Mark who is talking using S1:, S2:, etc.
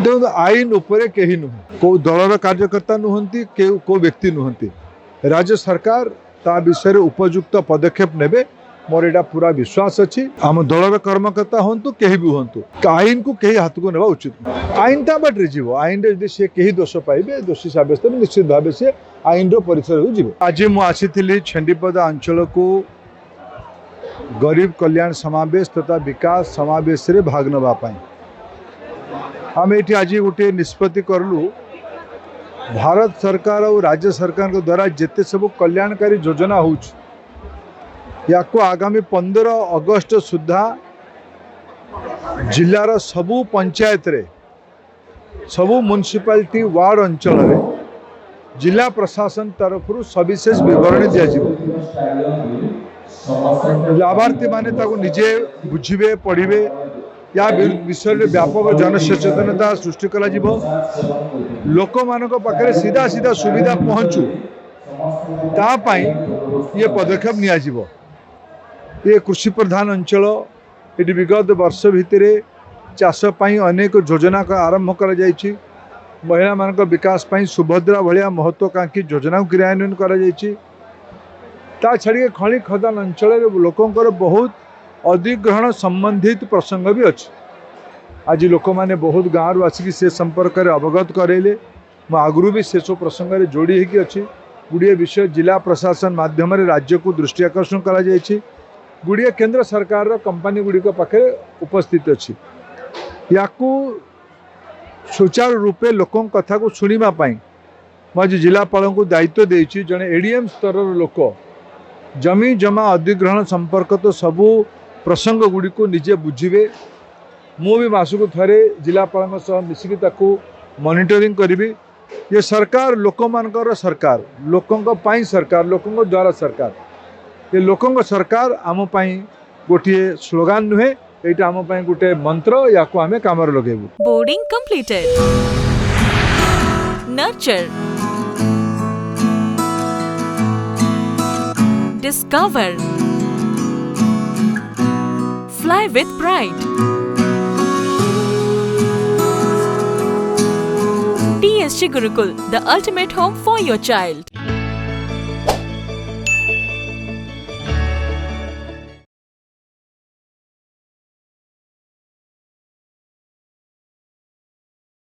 S1: देखो आईन उपरे कहीं नुह को दलर कार्यकर्ता नुहंती को व्यक्ति नुहंती राज्य सरकार ता विषय उपयुक्त पदक्षेप नेबे मोर एटा पूरा विश्वास अच्छी आम दलर कर्मकर्ता हूँ कहीं भी हूँ आईन को कहीं हाथ को नेबा उचित आईन ता बाटे जीव आईन रे सी कहीं दोष पाइबे दोषी सब्यस्त निश्चित भाव से आईन परिसर हो जीव आज मुझी छेंडीपदा अंचल को गरीब कल्याण समावेश तथा विकास समावेश रे भाग नवापाई आम ये आज गोटे निष्पत्ति करलु भारत सरकार और राज्य सरकार के द्वारा जिते सब कल्याणकारी योजना हो आगामी 15 अगस्त सुधा जिलार सबु पंचायत रे सबु म्युनिसिपालिटी वार्ड अंचल रे जिला प्रशासन तरफ सविशेष विवरणी दिया लाभार्थी माने ताको निजे बुझिबे पढ़िबे या विषय में व्यापक जनसचेतनता सृष्टि करा जिवो लोक मानक पाखरे सीधा सीधा सुविधा पहुँचू ता पाई ये पदक्षेप निया जिवो ये कृषि प्रधान अंचल ये विगत वर्ष भितर चाष पाई अनेक योजना का आरंभ करा जायछि महिला मानक विकास पाई सुभद्रा भलिया महत्वाकांक्षी योजना को क्रियान्वयन करा जायछि ता छाड़ी खणी खदान अंचल लोकंकर बहुत अधिग्रहण संबंधित प्रसंग भी अच्छे आज लोक मैंने बहुत गाँव आसिक से संपर्क में अवगत करेले मो आगु भी से सब प्रसंग में जोड़ी होगी अच्छी गुड़िए विषय जिला प्रशासन माध्यम राज्य को दृष्टि आकर्षण करा गुड़िए केंद्र सरकार कंपनी गुड़िक पाखे उपस्थित अच्छी या सुचारू रूपे लोक कथा को शुणापी मुझे जिलापाल को दायित्व देती जड़े एडीएम स्तर लोक जमी जमा अधिग्रहण संपर्क तो सबू प्रसंग गुड़ी को निजे बुझे मु भी मासक थरे जिलापाल मिसिकी मॉनिटरिंग करी ये सरकार लोक मानकर सरकार लोकों पाई सरकार लोकों द्वारा सरकार ये लोकों सरकार आम पाई गोटे स्लोगान नुहे यहाँ आम पाई गोटे मंत्र या आम काम लगेबू
S2: boarding completed nurture Discover. Fly with pride. TSG Gurukul, the ultimate home for your child.